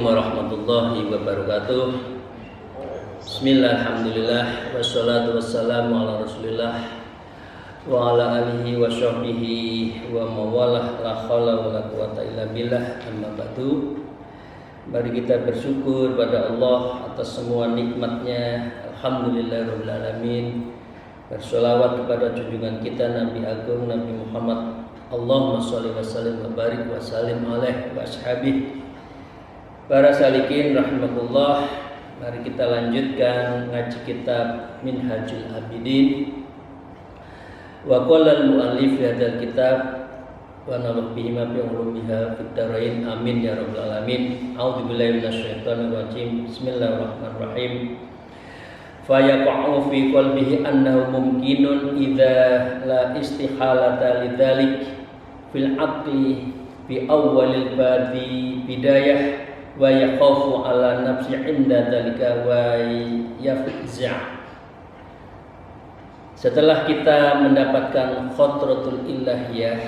Assalamualaikum warahmatullahi wabarakatuh. Bismillah, alhamdulillah, wassalatu wassalamu ala rasulillah wa ala alihi wa sahbihi wa mawalah, la hawla wa la quwata illa billah, amma ba'du. Mari kita bersyukur pada Allah atas semua nikmatnya. Alhamdulillahirabbil alamin. Bersolawat kepada junjungan kita Nabi Agung Nabi Muhammad. Allahumma sholli wa sallim wa barik wa sallim alaihi wa ashabihi. Para salikin rahimakumullah, mari kita lanjutkan ngaji kitab Minhajul Abidin. Wa qala al-mu'allif hadzal kitab wa nafa'ana bihi fi ulumiha fid dharain amin ya rabbal alamin. A'udzubillahi minasyaitonir rajim. Bismillahirrahmanirrahim. Fa yaqa'u fi qalbihi annahu mumkinun idza la istihalata lidzalik fil aqli bi awwalil badi bidayah wa yakhafu ala nafsi inda dzalika wa yafza'. Setelah kita mendapatkan khotratul ilahiyah,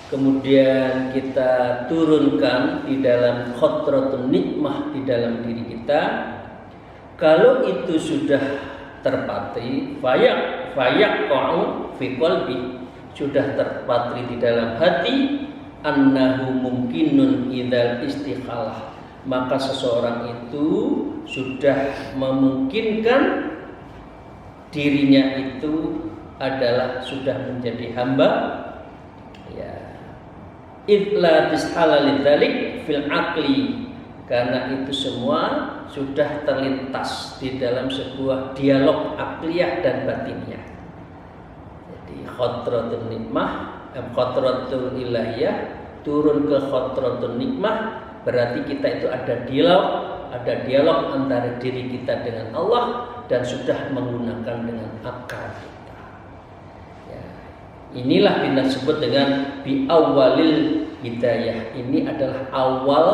kemudian kita turunkan di dalam khotratul nikmah di dalam diri kita. Kalau itu sudah terpatri, fayak qa'u fi qalbi, sudah terpatri di dalam hati, annahu mumkinun idzal istikhalah, maka seseorang itu sudah memungkinkan dirinya itu adalah sudah menjadi hamba, ya. Idla tishala lidzalik fil aqli, karena itu semua sudah terlintas di dalam sebuah dialog akliyah dan batiniyah. Jadi khotratul nikmah, khotratul ilahiyah turun ke khotratul nikmah, berarti kita itu ada dialog antara diri kita dengan Allah dan sudah menggunakan dengan akal kita. Ya, inilah yang disebut dengan bi awalil hidayah. Ini adalah awal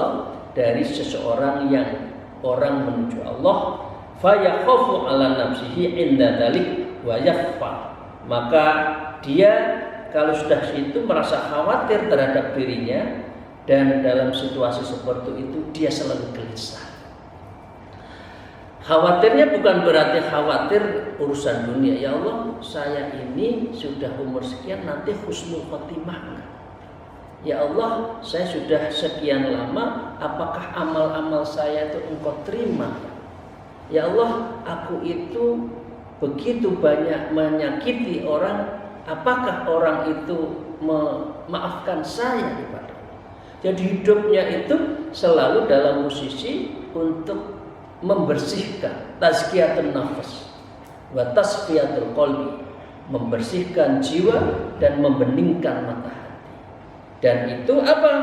dari seseorang yang orang menuju Allah. Fa yakhafu ala nafsihi inda dzalik wa yakhfa, maka dia kalau sudah itu merasa khawatir terhadap dirinya, dan dalam situasi seperti itu dia selalu gelisah. Khawatirnya bukan berarti khawatir urusan dunia. Ya Allah, saya ini sudah umur sekian, nanti husnul khotimah. Ya Allah, saya sudah sekian lama, apakah amal-amal saya itu Engkau terima? Ya Allah, aku itu begitu banyak menyakiti orang, apakah orang itu memaafkan saya kepada Allah? Jadi hidupnya itu selalu dalam posisi untuk membersihkan tazkiyatun nafas wa tasfiyatul qalbi, membersihkan jiwa dan membeningkan mata hati. Dan itu apa?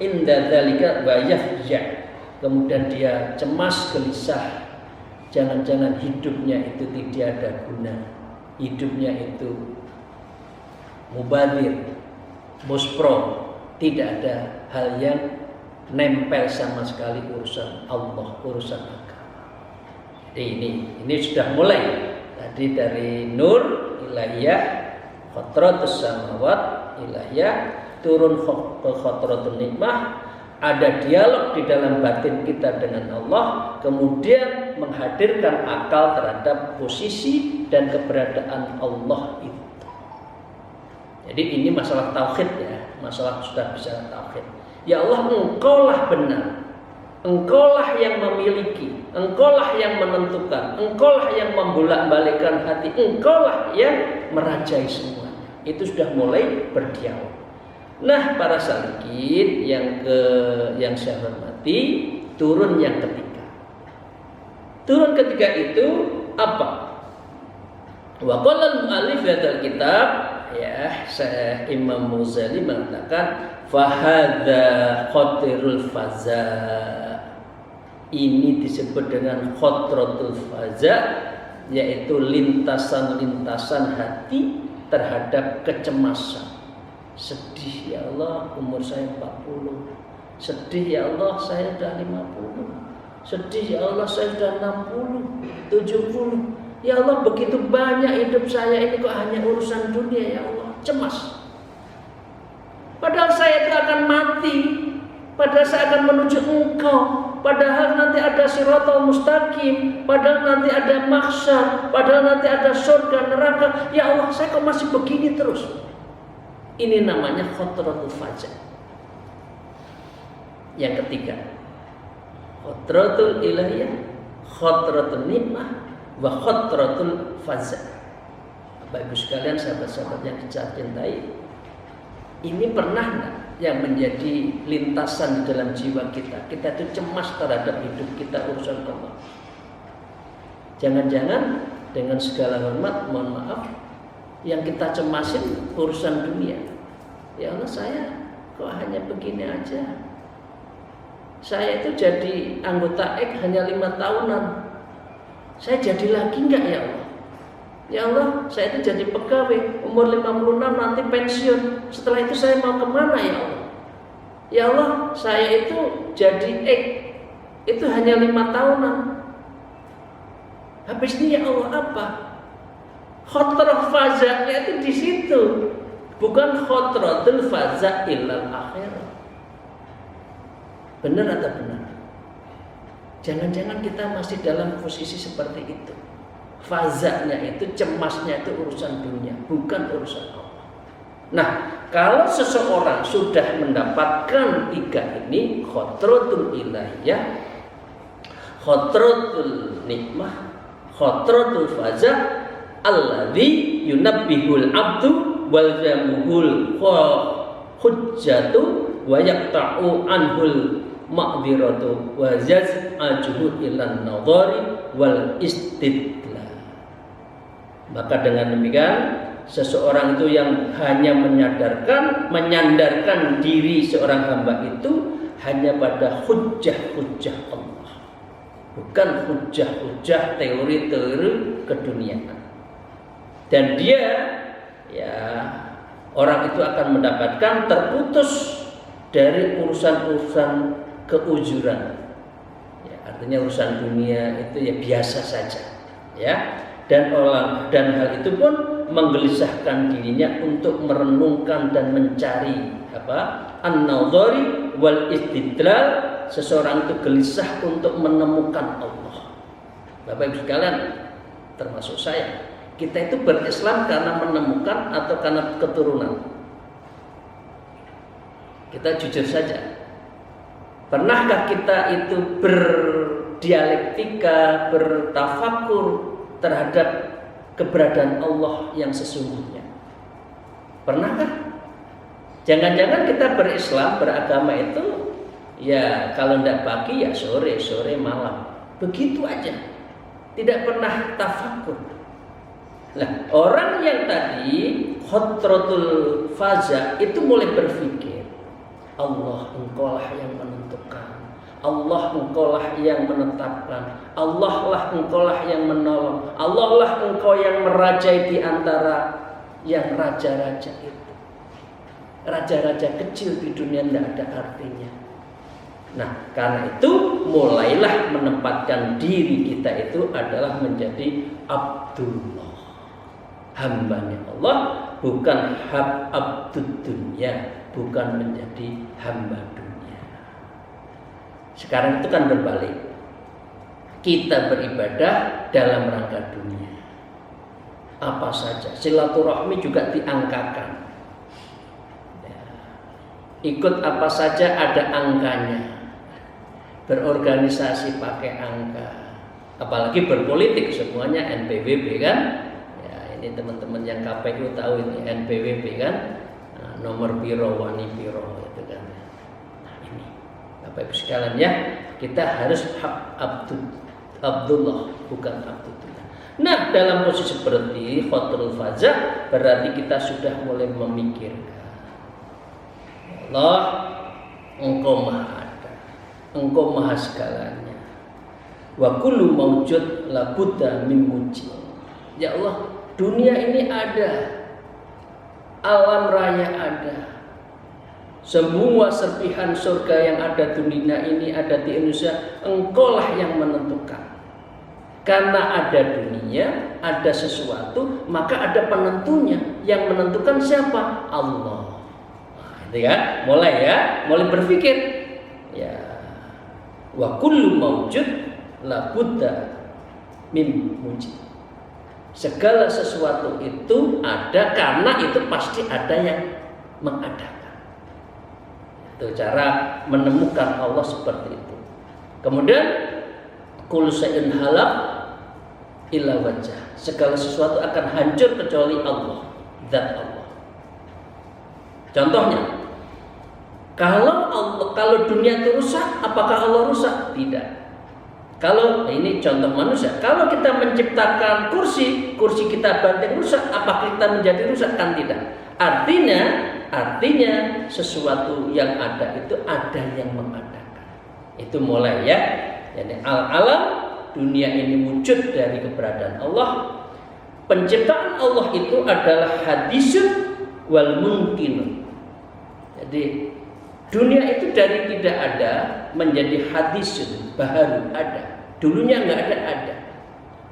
Inda dzalika wa yafja', kemudian dia cemas gelisah, jangan-jangan hidupnya itu tidak ada guna, hidupnya itu mubadir, muspro, tidak ada hal yang nempel sama sekali urusan Allah, urusan agama. Jadi ini sudah mulai tadi dari nur ilahiyah, khotratus samawat ilahiyah, turun ke khotratul nikmah, ada dialog di dalam batin kita dengan Allah, kemudian menghadirkan akal terhadap posisi dan keberadaan Allah itu. Jadi ini masalah tauhid ya, masalah sudah bisa tauhid. Ya Allah, Engkaulah benar, Engkaulah yang memiliki, Engkaulah yang menentukan, Engkaulah yang membolak-balikkan hati, Engkaulah yang merajai semuanya. Itu sudah mulai berdialog. Nah, para salikin yang saya hormati, turun yang ketiga. Turun ketiga itu apa? Wa qala al-mu'allif hadzal kitab, ya, Syekh Imam Muzali mengatakan fahadza khotirul faza, ini disebut dengan khotratul faza, yaitu lintasan-lintasan hati terhadap kecemasan. Sedih, ya Allah, umur saya 40. Sedih, ya Allah, saya sudah 50. Sedih, ya Allah, saya sudah 60, 70. Ya Allah, begitu banyak hidup saya ini kok hanya urusan dunia, ya Allah. Cemas. Padahal saya itu akan mati. Padahal saya akan menuju Engkau. Padahal nanti ada Shiratal Mustaqim. Padahal nanti ada mahsyar. Padahal nanti ada surga, neraka. Ya Allah, saya kok masih begini terus? Ini namanya khotratul faja. Yang ketiga, khotratul ilahiyah, khotratul nikmah, wa khotratul faza. Bapak Ibu sekalian, sahabat-sahabat yang dicintai, ini pernah nggak yang menjadi lintasan di dalam jiwa kita? Kita itu cemas terhadap hidup kita, urusan Allah. Jangan-jangan dengan segala hormat, mohon maaf, yang kita cemasin urusan dunia. Ya Allah, saya kok hanya begini aja. Saya itu jadi anggota X hanya 5 tahunan. Saya jadi lagi enggak ya Allah? Ya Allah, saya itu jadi pegawai, umur 56 nanti pensiun. Setelah itu saya mau kemana ya Allah? Ya Allah, saya itu jadi X, itu hanya 5 tahunan. Habis ini ya Allah apa? Khotrah faza'nya itu di situ, bukan khotratul faza' ilal akhirah. Benar atau benar? Jangan-jangan kita masih dalam posisi seperti itu. Faza'nya itu, cemasnya itu urusan dunia, bukan urusan Allah. Nah, kalau seseorang sudah mendapatkan 3 ini, khotratul ilahiyah, khotratul nikmah, khotratul faza', alladzi yunabbihul abdu wal zamuhul hujjatu wa yaqta'u anhul ma'dziratu wa yaz'ajuhu ilan nadhari wal istidlal. Maka dengan demikian, seseorang itu yang hanya menyandarkan diri seorang hamba itu hanya pada hujjah-hujjah Allah, bukan hujjah-hujjah teori-teori keduniaan. Dan dia, ya, orang itu akan mendapatkan terputus dari urusan-urusan keujuran. Ya, artinya urusan dunia itu ya biasa saja, ya. Dan hal itu pun menggelisahkan dirinya untuk merenungkan dan mencari an-nadhari wal istidlal. Seseorang itu gelisah untuk menemukan Allah. Bapak Ibu sekalian, termasuk saya, kita itu berislam karena menemukan atau karena keturunan? Kita jujur saja. Pernahkah kita itu berdialektika, bertafakur terhadap keberadaan Allah yang sesungguhnya? Pernahkah? Jangan-jangan kita berislam, beragama itu ya kalau tidak pagi ya sore, sore malam, begitu aja, tidak pernah tafakur. Nah, orang yang tadi khotratul faza itu mulai berpikir, Allah engkaulah yang menentukan, Allah engkaulah yang menetapkan, Allah lah engkaulah yang menolong, Allah lah engkau yang merajai di antara yang raja-raja itu. Raja-raja kecil di dunia tidak ada artinya. Nah, karena itu mulailah menempatkan diri kita itu adalah menjadi Abdullah, hambanya Allah, bukan abdud dunia, bukan menjadi hamba dunia. Sekarang itu kan berbalik. Kita beribadah dalam rangka dunia. Apa saja, silaturahmi juga diangkakan. Ya. Ikut apa saja ada angkanya. Berorganisasi pakai angka. Apalagi berpolitik, semuanya NPWP kan. Ya, ini teman-teman yang KPU tahu ini NPWP kan. Nah, nomor piro, wani piro itu kan. Nah, ini Bapak Ibu sekalian ya, kita harus Abdullah, bukan Abdullah. Nah, dalam posisi seperti khotrul faza, berarti kita sudah mulai memikirkan, Allah, engkau maha ada, engkau maha segalanya. Wa kullu mawjud la budda min mujib. Ya Allah, dunia ini ada, alam raya ada, semua serpihan surga yang ada di dunia ini, ada di Indonesia, engkaulah yang menentukan. Karena ada dunia, ada sesuatu, maka ada penentunya. Yang menentukan siapa? Allah. Nah, itu ya, mulai berpikir. ya wa kullu maujud la budda min mujid. Segala sesuatu itu ada karena itu pasti ada yang mengadakan. Itu cara menemukan Allah seperti itu. Kemudian kullu syai'in halak illa wajah. Segala sesuatu akan hancur kecuali Allah, zat Allah. Contohnya, kalau dunia itu rusak, apakah Allah rusak? Tidak. Kalau ini contoh manusia, kalau kita menciptakan kursi kita banting rusak, apakah kita menjadi rusak? Kan tidak. Artinya sesuatu yang ada itu ada yang mengadakan. Itu mulai ya. Jadi alam dunia ini wujud dari keberadaan Allah. Penciptaan Allah itu adalah hadisun wal mungkin. Jadi dunia itu dari tidak ada menjadi hadisun, baru ada. Dulunya nggak ada.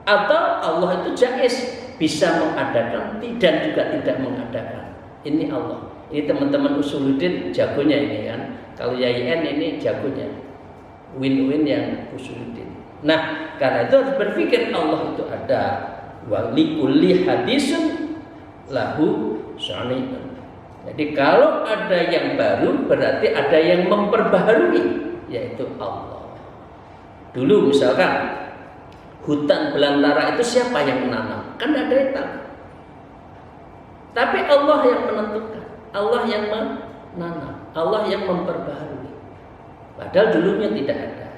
Atau Allah itu jaiz, bisa mengadakan dan juga tidak mengadakan. Ini Allah. Ini teman-teman Usuluddin jagonya ini kan. Kalau YIN ini jagonya. Win-win yang Usuluddin. Nah, karena itu harus berpikir Allah itu ada. Wa likulli hadisun lahu syani'un. Jadi kalau ada yang baru berarti ada yang memperbaharui, yaitu Allah. Dulu misalkan hutan belantara itu siapa yang menanam? Kan ada yang tahu. Tapi Allah yang menentukan, Allah yang menanam, Allah yang memperbaharui. Padahal dulunya tidak ada.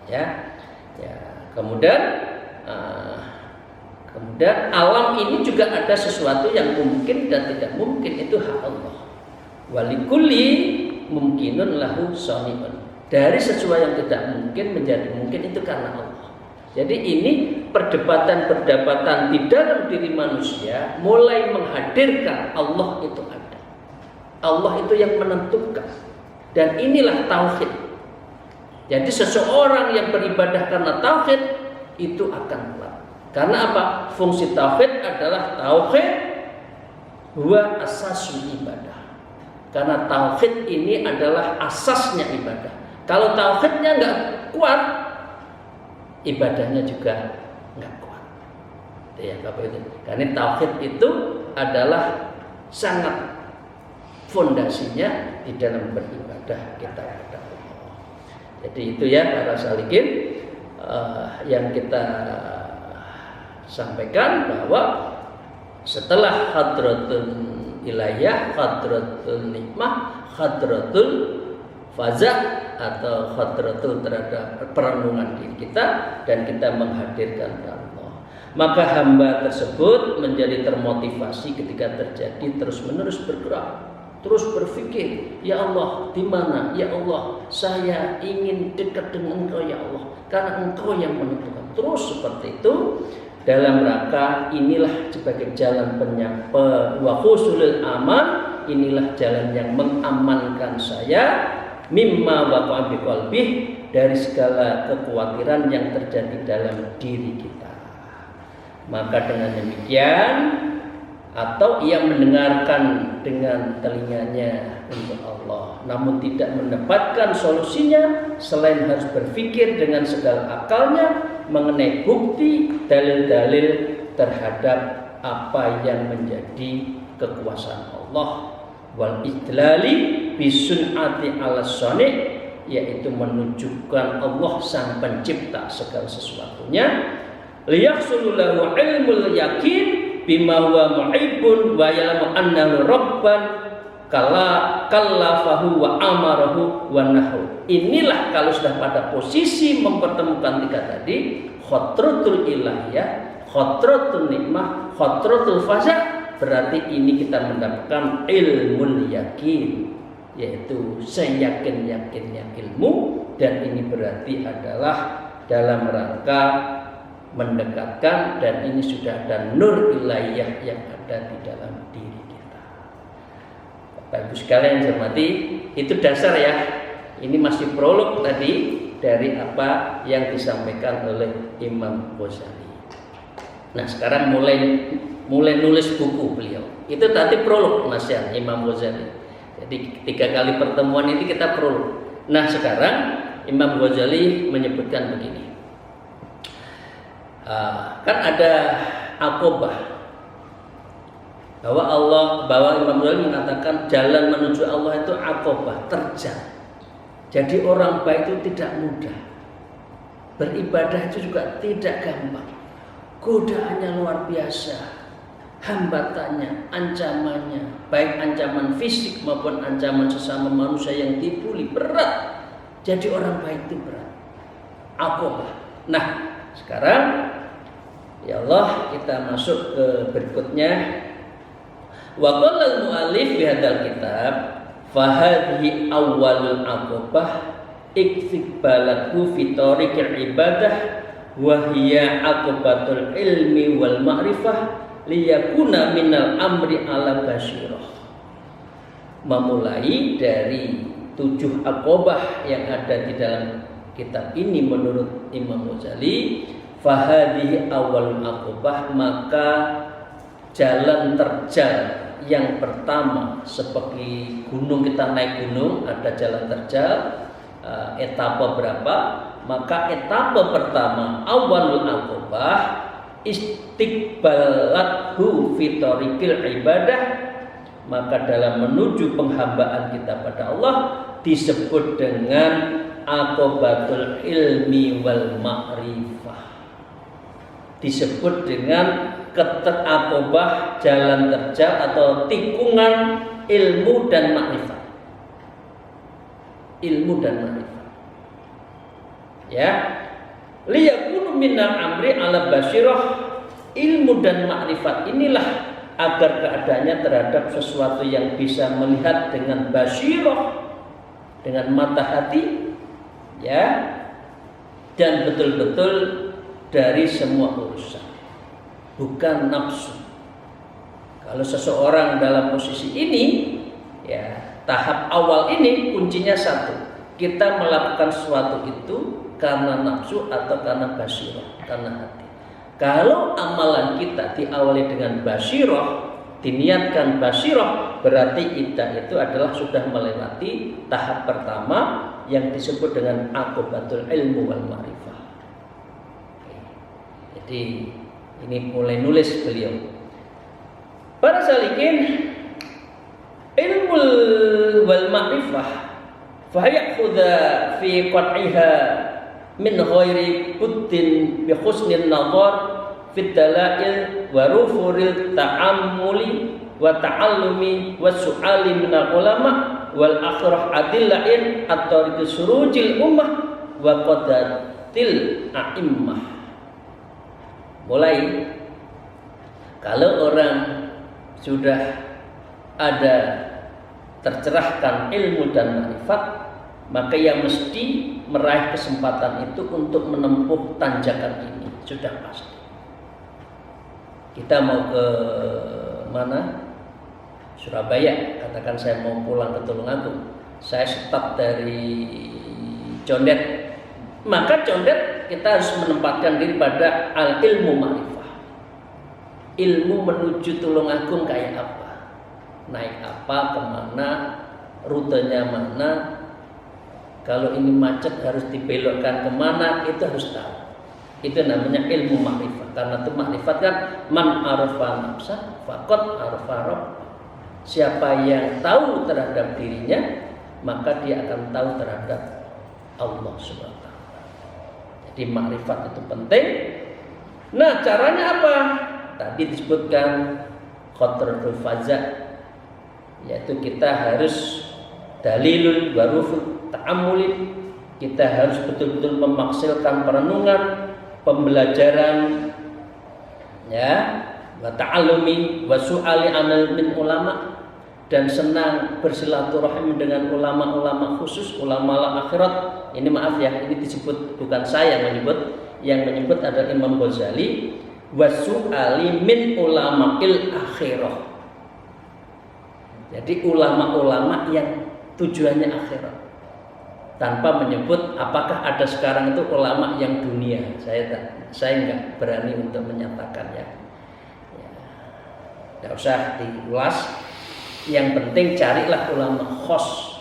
Ya. Kemudian alam ini juga ada sesuatu yang mungkin dan tidak mungkin, itu hak Allah. Walikulli mungkinun lahu shani'un. Dari sesuatu yang tidak mungkin menjadi mungkin itu karena Allah. Jadi ini perdebatan di dalam diri manusia mulai menghadirkan Allah itu ada. Allah itu yang menentukan. Dan inilah tauhid. Jadi seseorang yang beribadah karena tauhid itu akan kuat. Karena apa? Fungsi tauhid adalah tauhid huwa asasul ibadah. Karena tauhid ini adalah asasnya ibadah. Kalau tauhidnya nggak kuat, ibadahnya juga nggak kuat. Ya, itu. Karena tauhid itu adalah sangat fondasinya di dalam beribadah kita kepada Allah. Jadi itu ya para salikin yang kita sampaikan, bahwa setelah hadratul ilayah, hadratul nikmah, hadratul faza atau hadratul terhadap perenungan diri kita, dan kita menghadirkan Allah, maka hamba tersebut menjadi termotivasi ketika terjadi terus-menerus bergerak, terus berpikir, ya Allah, di mana? Ya Allah, saya ingin dekat dengan Engkau ya Allah, karena Engkau yang menentukan. Terus seperti itu dalam rangka inilah sebagai jalan penyapa wa husulul aman, inilah jalan yang mengamankan saya mimma waqa'a bi qalbi, dari segala kekhawatiran yang terjadi dalam diri kita. Maka dengan demikian, atau ia mendengarkan dengan telinganya untuk Allah, namun tidak mendapatkan solusinya selain harus berpikir dengan segala akalnya mengenai bukti dalil-dalil terhadap apa yang menjadi kekuasaan Allah, wal idlali bisun'ati ala sani', yaitu menunjukkan Allah sang pencipta segala sesuatunya, liyahsulu lahu ilmul yakin bima huwa muhibbun wa ya'lamu annahu rabban kallafahu wa amarahu wa nahu. Inilah kalau sudah pada posisi mempertemukan tiga tadi, khotratul ilahiyah, khotratul nikmah, khotratul faza, berarti ini kita mendapatkan ilmul yakin, yaitu seyakin-yakinnya ilmu, dan ini berarti adalah dalam rangka mendekatkan, dan ini sudah ada nur ilahiyah yang ada di dalam diri kita. Bapak Ibu sekalian yang saya hormati, itu dasar ya. Ini masih prolog tadi dari apa yang disampaikan oleh Imam Ghazali. Nah, sekarang mulai nulis buku beliau. Itu tadi prolog nasihat Imam Ghazali. Jadi 3 kali pertemuan ini kita prolog. Nah sekarang Imam Ghazali menyebutkan begini. Kan ada Aqobah, bahwa Imam Ghazali mengatakan jalan menuju Allah itu Aqobah, terjal. Jadi orang baik itu tidak mudah, beribadah itu juga tidak gampang, godaannya luar biasa, hambatannya, ancamannya, baik ancaman fisik maupun ancaman sesama manusia yang dibuli berat. Jadi orang baik itu berat, Aqobah. Nah sekarang ya Allah kita masuk ke berikutnya. Wa qala al-mu'allif fi hadzal kitab fa hadhihi awwalul aqobah iqtibalahu fi tariqil ibadah wa hiya aqobatul ilmi wal ma'rifah liyakuna minal amri ala basyirah. Memulai dari 7 aqobah yang ada di dalam kitab ini menurut Imam Ghazali, fahadhihi awalul aqobah, maka jalan terjal yang pertama, seperti gunung, kita naik gunung ada jalan terjal, etapa berapa, maka etapa pertama awalul aqobah istiqbalathu fi tariqil ibadah, maka dalam menuju penghambaan kita pada Allah disebut dengan aqobatul ilmi wal ma'rifah, disebut dengan aqobah jalan terjal atau tikungan ilmu dan makrifat. Ilmu dan makrifat. Ya. Liyakunu minal amri ala basyirah, ilmu dan makrifat inilah agar keadaannya terhadap sesuatu yang bisa melihat dengan basyirah, dengan mata hati, ya, dan betul-betul dari semua urusan, bukan nafsu. Kalau seseorang dalam posisi ini, ya, tahap awal ini kuncinya satu, kita melakukan sesuatu itu karena nafsu atau karena basyirah, karena hati. Kalau amalan kita diawali dengan basyirah, diniatkan basyirah, berarti kita itu adalah sudah melewati tahap pertama yang disebut dengan aqobatul ilmu wal ma'rifah. Jadi ini mulai nulis beliau. Para salikin ilmu wal ma'rifah fa ya'khudha fi qat'iha min ghairi buddin bi husnin nazar fi dalail wa rufuril ta'ammuli wa ta'allumi wa su'ali min ulama wal akhirah adillain at-tariq surujil ummah wa qadatil a'immah. Mulai kalau orang sudah ada tercerahkan ilmu dan marifat, maka yang mesti meraih kesempatan itu untuk menempuh tanjakan ini sudah pasti. Kita mau ke mana? Surabaya, katakan saya mau pulang ke Tulungagung, saya start dari Condet, maka Condet kita harus menempatkan diri pada al ilmu ma'rifah. Ilmu menuju Tulungagung kayak apa, naik apa, kemana, rutenya mana. Kalau ini macet harus dibelokkan kemana, itu harus tahu. Itu namanya ilmu makrifat. Karena itu makrifat kan man arafa nafsa faqad arafa rabb. Siapa yang tahu terhadap dirinya, maka dia akan tahu terhadap Allah Subhanahu wa taala. Jadi makrifat itu penting. Nah, caranya apa? Tadi disebutkan qatratul faza, yaitu kita harus dalilul warufut ta'amulin, kita harus betul-betul memaksimalkan perenungan, pembelajaran, ya, wa ta'allumi wa su'ali anil min ulama, dan senang bersilaturahim dengan ulama-ulama khusus, ulama akhirat. Ini maaf ya, ini disebut bukan saya yang menyebut adalah Imam Ghazali, wa su'ali min ulama'il akhirah. Jadi ulama-ulama yang tujuannya akhirat, tanpa menyebut apakah ada sekarang itu ulama yang dunia. Saya nggak berani untuk menyatakan ya. Nggak usah diulas. Yang penting carilah ulama khos,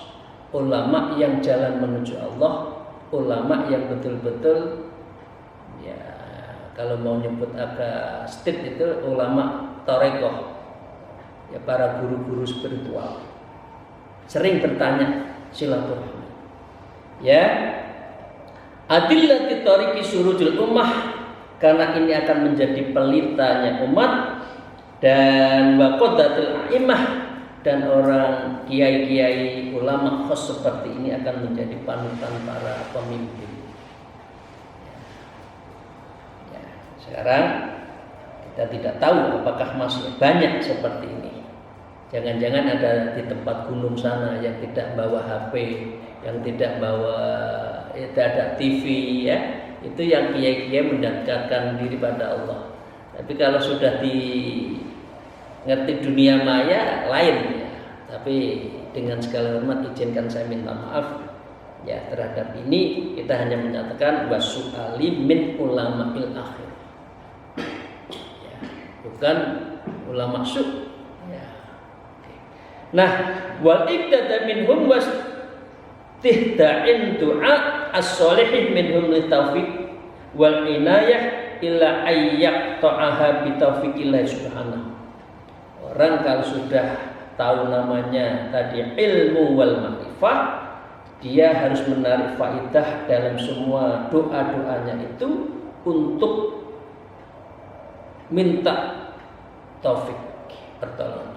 ulama yang jalan menuju Allah, ulama yang betul-betul ya kalau mau nyebut agak stit itu ulama tarekoh, ya para guru-guru spiritual. Sering bertanya silaturahmi. Ya, adillati tariqi surujul ummah, karena ini akan menjadi pelitanya umat, dan waqadatul a'imah, dan orang kiai-kiai ulama khos seperti ini akan menjadi panutan para pemimpin. Ya, sekarang kita tidak tahu apakah masih banyak seperti ini. Jangan-jangan ada di tempat gunung sana yang tidak bawa HP, yang tidak bawa, tidak ada TV, ya. Itu yang kiai-kiai mendekatkan diri pada Allah. Tapi kalau sudah di ngerti dunia maya lain, ya. Tapi dengan segala hormat izinkan saya minta maaf ya terhadap ini. Kita hanya menyatakan wasu'ali min ulama'il akhir, ya, bukan ulama su'. Nah, wal ibtada minhum wastihda'in du'a as-solihin minhum li taufiq wal inayah illa ayyak ta'aha bi taufiqillah subhanahu. Orang kalau sudah tahu namanya tadi ilmu wal ma'rifah, dia harus menarik faidah dalam semua doa-doanya itu untuk minta taufik pertolongan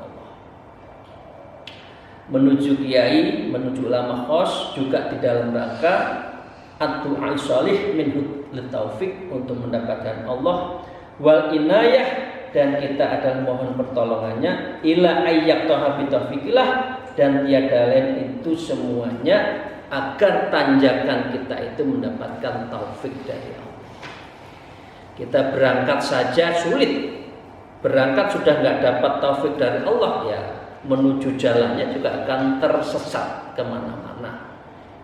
menuju kiai, menuju ulama khos, juga di dalam rangka ad-du'a sholih minhu litaufik, untuk mendapatkan Allah, wal inayah, dan kita adalah mohon pertolongannya, ila ayyak toha bitaufikillah, dan tiada lain itu semuanya agar tanjakan kita itu mendapatkan taufik dari Allah. Kita berangkat saja sulit, berangkat sudah nggak dapat taufik dari Allah, ya menuju jalannya juga akan tersesat kemana-mana.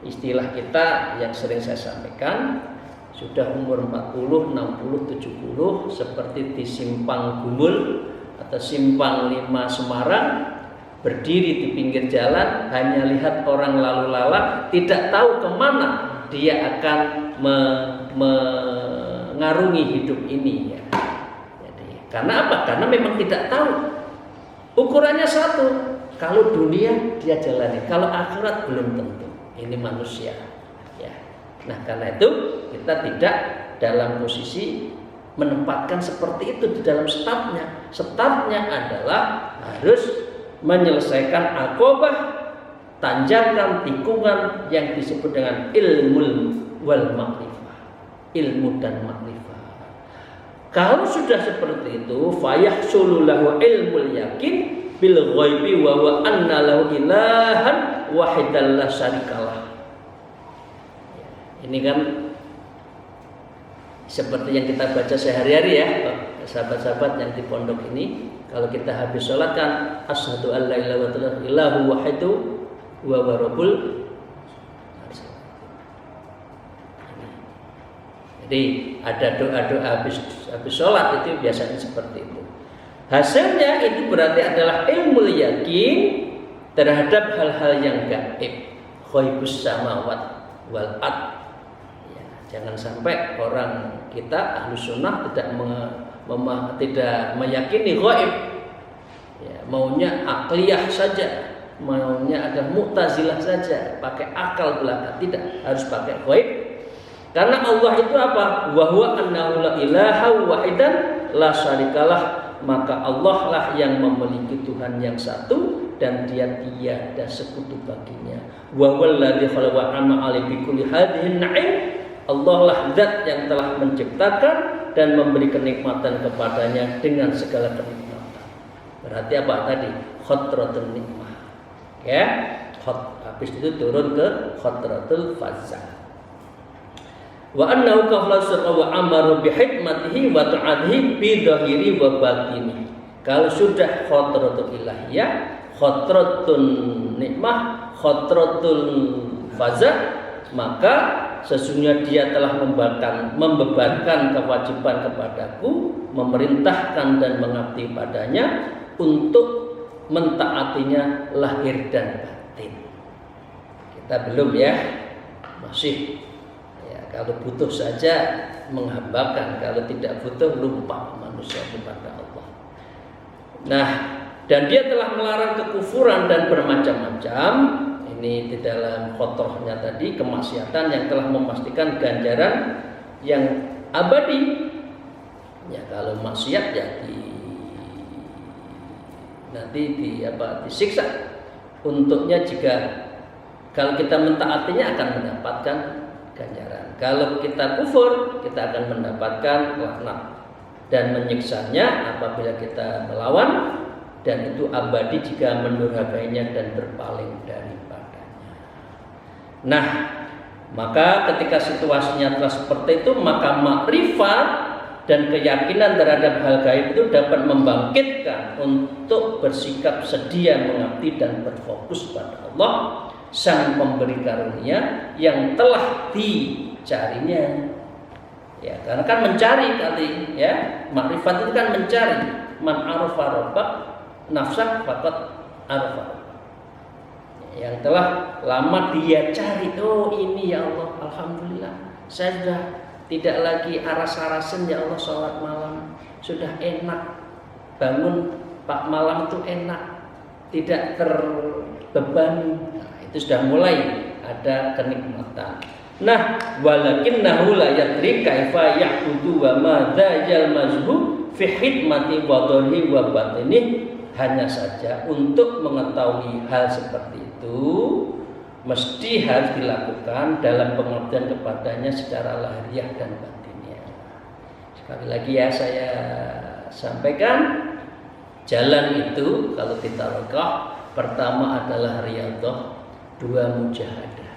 Istilah kita yang sering saya sampaikan, sudah umur 40, 60, 70 seperti di Simpang Gumul atau Simpang 5 Semarang, berdiri di pinggir jalan, hanya lihat orang lalu lalang, tidak tahu kemana dia akan mengarungi hidup ini, ya. Jadi, karena apa? Karena memang tidak tahu. Ukurannya satu, kalau dunia dia jalani, kalau akhirat belum tentu. Ini manusia, ya. Nah, karena itu kita tidak dalam posisi menempatkan seperti itu di dalam stafnya. Stafnya adalah harus menyelesaikan aqobah, tanjakan, tikungan yang disebut dengan ilmu wal makrifah, ilmu dan makrifah. Kalau sudah seperti itu, fayahsulu lahu ilmul yakin bil ghaibi wa wa anna lahu ilahan wahidan la syarikalah. Ini kan seperti yang kita baca sehari-hari, ya, sahabat-sahabat yang di pondok ini. Kalau kita habis sholat kan asyhadu an la ilaha illallah wahidu wa rabbul. Jadi ada doa-doa habis sholat itu biasanya seperti itu. Hasilnya itu berarti adalah ilmu yakin terhadap hal-hal yang gaib, ghaibus samawat wal ard. Ya, jangan sampai orang kita ahlu sunnah tidak meyakini ghaib. Ya, maunya akliyah saja, maunya ada mu'tazilah saja, pakai akal belaka. Tidak, harus pakai ghaib. Karena Allah itu apa? Wa huwa annahu la ilaha wahidan la syarikalah. Maka Allah lah yang memiliki Tuhan yang satu dan dia tiada sekutu baginya. Wa walladzi khalaqa anna ali bi kulli hadhihi na'im. Allah lah zat yang telah menciptakan dan memberi kenikmatan kepadanya dengan segala kenikmatan. Berarti apa tadi? Khatratul nikmah. Ya, habis itu turun ke khatratul fazah. Wa annahu kafla wa amaru bi hikmatihi wa ta'adhi bi dhahiri wa batini. Kalau sudah khatratul ilahiyah, khatratun nikmah, khatratul fazah, maka sesungguhnya dia telah membebankan kewajiban kepadaku, memerintahkan dan mengabdi padanya untuk mentaatinya lahir dan batin. Kita belum ya, masih ya, kalau butuh saja menghambakan, kalau tidak butuh lupa manusia kepada Allah. Nah, dan dia telah melarang kekufuran dan bermacam-macam. Ini di dalam khotrohnya tadi, kemaksiatan yang telah memastikan ganjaran yang abadi. Ya kalau maksiat ya nanti disiksa. Untuknya jika kalau kita mentaatinya akan mendapatkan ganjaran. Kalau kita kufur, kita akan mendapatkan laknat dan menyiksanya apabila kita melawan, dan itu abadi jika mendurhakainya dan berpaling daripadanya. Nah, maka ketika situasinya telah seperti itu, maka makrifat dan keyakinan terhadap hal gaib itu dapat membangkitkan untuk bersikap sedia mengabdi dan berfokus pada Allah, Sang Pemberi Karunia yang telah dicarinya. Ya, karena kan mencari tadi, ya, makrifat itu kan mencari. Man arafa rabbak nafsak faqad arafa. Yang telah lama dia cari, oh ini ya Allah, alhamdulillah, saya sudah tidak lagi aras-arasan ya Allah, sholat malam sudah enak, bangun Pak malam itu enak, tidak terbebani. Nah, itu sudah mulai ada kenikmatan. Nah, walakinnahu la yadri kaifa ya'budu wa madza yalmazhu fi khidmati wa dhahiri wa batini. Hanya saja untuk mengetahui hal seperti itu mesti harus dilakukan dalam pengertian kepadanya secara lahiriah dan batinnya. Sekali lagi ya saya sampaikan, jalan itu kalau ditaroqah, pertama adalah riyadhah, dua mujahadah,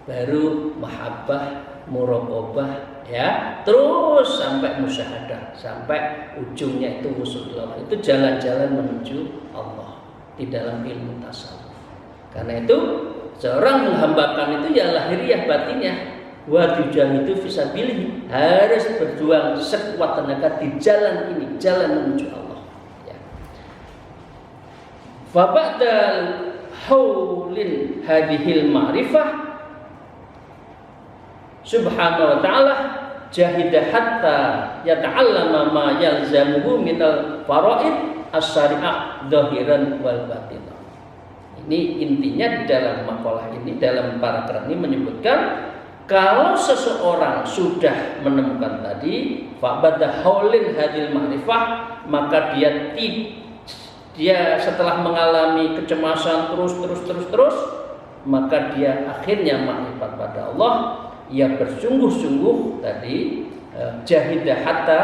baru mahabbah, muraqabah, ya, terus sampai musyahadah, sampai ujungnya itu wusul ilallah. Itu jalan-jalan menuju Allah di dalam ilmu tasawuf. Karena itu seorang menghambakan itu ya lahiriah batinnya, wa tujahidu fisabilihi, harus berjuang sekuat tenaga di jalan ini, jalan menuju Allah. Ya. Fa ba'dal haulin hadhil ma'rifah subhanahu wa ta'ala jahidah hatta yata'allama ma yalzamuhu minal faraid as-syari'ah dhahiran wal batin. Ini intinya di dalam makalah ini, dalam paragraf ini menyebutkan kalau seseorang sudah menemukan tadi fa'bada haulin hadil ma'rifah, maka dia setelah mengalami kecemasan terus, maka dia akhirnya makrifat pada Allah. Ia bersungguh-sungguh tadi jahidah hatta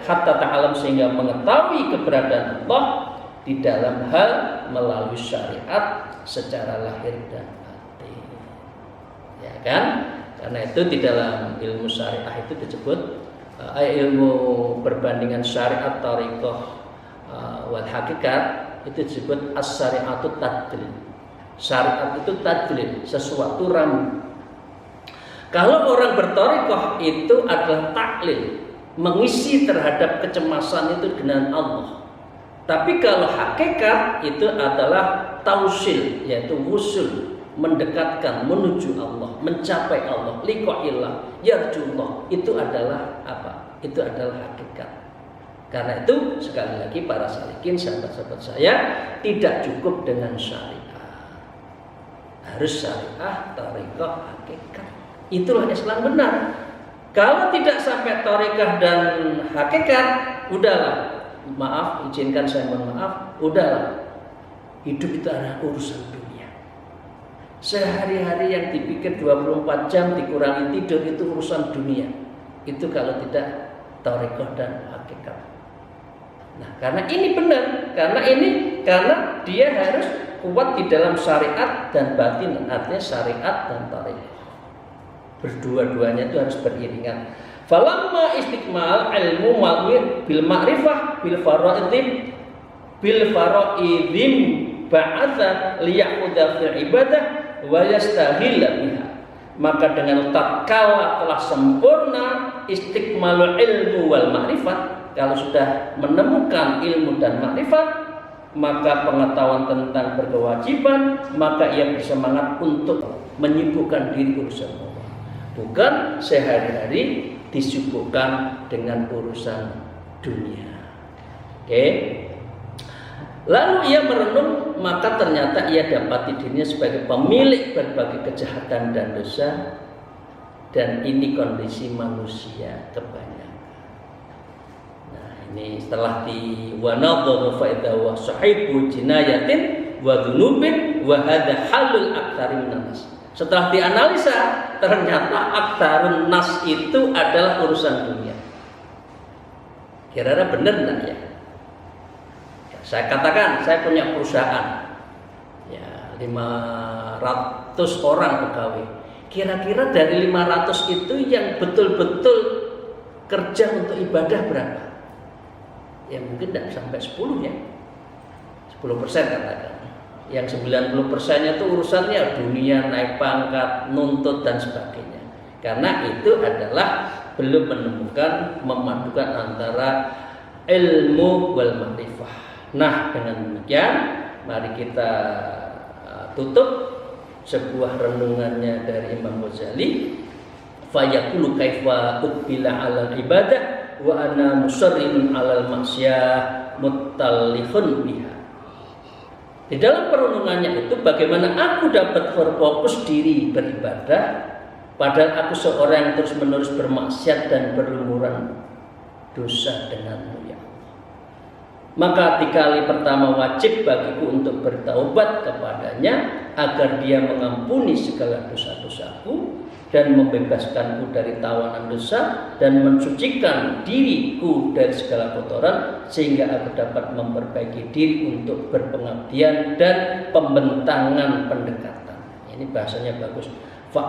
ta'alam, sehingga mengetahui keberadaan Allah di dalam hal melalui syariat secara lahir dan batin. Ya kan? Karena itu di dalam ilmu syariah itu disebut ilmu perbandingan syariat, thariqah wal hakikat, itu disebut as-syari'atu tadlil. Syariat itu tadlil, sesuatu ramu. Kalau orang berthariqah itu adalah taklil, mengisi terhadap kecemasan itu dengan Allah. Tapi kalau hakikat itu adalah tausil, yaitu wusul, mendekatkan menuju Allah, mencapai Allah, liqa'illah, yarjullah. Itu adalah apa? Itu adalah hakikat. Karena itu sekali lagi para salikin, sahabat-sahabat saya, tidak cukup dengan syariah. Harus syariah, thariqah, hakikat. Itulah Islam benar. Kalau tidak sampai thariqah dan hakikat, udahlah. Maaf, izinkan saya mohon maaf, udahlah. Hidup itu adalah urusan dunia. Sehari-hari yang dipikir 24 jam dikurangi tidur itu urusan dunia. Itu kalau tidak thariqah dan hakikat. Nah, karena ini benar, karena dia harus kuat di dalam syariat dan batin, artinya syariat dan thariqah. Berdua-duanya itu harus beriringan. Falamma istiqmal ilmu ma'wid bil ma'rifah bil fara'idhim ba'atha liya'udha fil ibadah wa yastahilla biha. Maka dengan tatkala telah sempurna istiqmalul ilmu wal ma'rifat, kalau sudah menemukan ilmu dan makrifat, maka pengetahuan tentang berkewajiban, maka ia bersemangat untuk menyibukkan diri urusan Allah. Bukan sehari-hari disibukkan dengan urusan dunia. Oke. Lalu ia merenung, maka ternyata ia dapati dirinya sebagai pemilik berbagai kejahatan dan dosa, dan ini kondisi manusia kebanyakan. Nah, ini setelah di wanadhara fa idza wa sahibu jinayatin wa dzunubin wa hadza halul aktsari minan nas. Setelah dianalisa, ternyata aktsarun nas itu adalah urusan dunia. Kira-kira benar enggak ya? Saya katakan, saya punya perusahaan, ya 500 orang pegawai. Kira-kira dari 500 itu yang betul-betul kerja untuk ibadah berapa? Ya mungkin tidak sampai 10 ya, 10% katakan. Yang 90%-nya itu urusannya dunia, naik pangkat, nuntut dan sebagainya. Karena itu adalah belum menemukan, memadukan antara ilmu wal ma'rifah. Nah, dengan demikian mari kita tutup sebuah renungannya dari Imam Ghazali, fayaqulu kaifa uqbila 'alal ibadah wa ana musarrinun 'alal maksiyah mutallihun biha. Di dalam perenungannya itu bagaimana aku dapat berfokus diri beribadah padahal aku seorang yang terus-menerus bermaksiat dan berlumuran dosa denganmu. Maka di kali pertama wajib bagiku untuk bertaubat kepadanya agar dia mengampuni segala dosa-dosaku dan membebaskanku dari tawanan dosa dan mensucikan diriku dari segala kotoran sehingga aku dapat memperbaiki diri untuk berpengabdian dan pembentangan pendekatan. Ini bahasanya bagus. Fa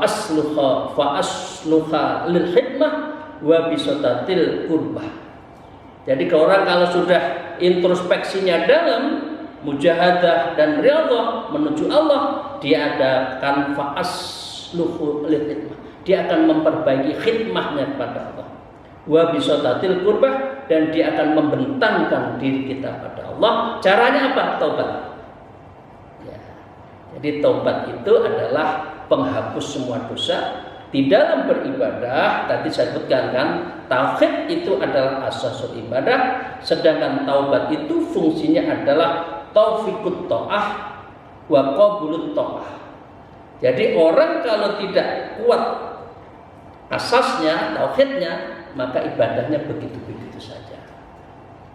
asluha lil hikmah wa bisotatil qurbah. Jadi orang kalau sudah introspeksinya dalam, mujahadah dan riyadhah menuju Allah, dia akan fa'asluhu lil hikmah. Dia akan memperbaiki khidmahnya kepada Allah. Wa bisotatil qurbah, dan dia akan membentangkan diri kita pada Allah. Caranya apa? Taubat. Ya. Jadi taubat itu adalah penghapus semua dosa. Di dalam beribadah tadi saya sebutkan kan, tauhid itu adalah asasul ibadah, sedangkan taubat itu fungsinya adalah taufiqut ta'ah wa qabulut ta'ah. Jadi orang kalau tidak kuat asasnya, tauhidnya, maka ibadahnya begitu-begitu saja.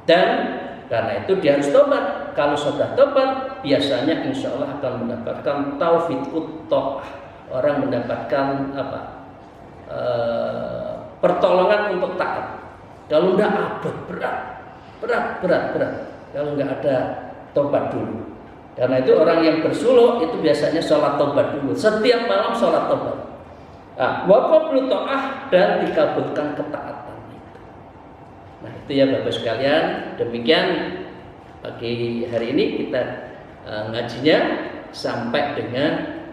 Dan karena itu dia harus tobat. Kalau sudah tobat, biasanya insya Allah akan mendapatkan taufiqut ta'ah. Orang mendapatkan pertolongan untuk taat. Kalau tidak abad berat. Kalau nggak ada tobat dulu. Karena itu orang yang bersuluk itu biasanya sholat tobat dulu. Setiap malam sholat tobat. Wa qablu ta'ah, dan dikabulkan ketaatan itu. Nah itu ya Bapak sekalian. Demikian pagi hari ini kita ngajinya sampai dengan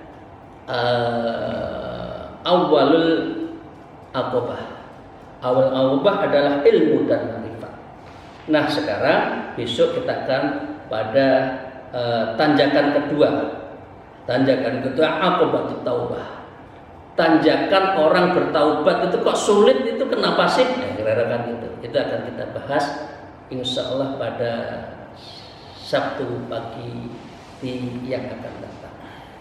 awalul aqobah. Awal aqobah adalah ilmu dan ma'rifat. Nah sekarang besok kita akan pada tanjakan kedua. Tanjakan kedua aqobatut taubah. Tanjakan orang bertaubat itu kok sulit, itu kenapa sih? Nah, kira-kira kan itu. Itu akan kita bahas insya Allah pada Sabtu pagi yang akan datang.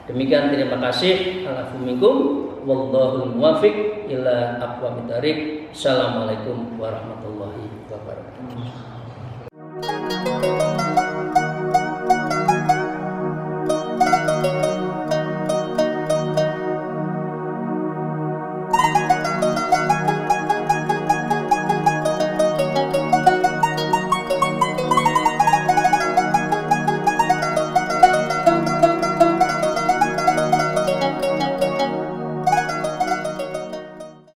Demikian, terima kasih. Alhamdulillah. Wallahul muwaffiq ila aqwamit thariq. Assalamualaikum warahmatullahi wabarakatuh.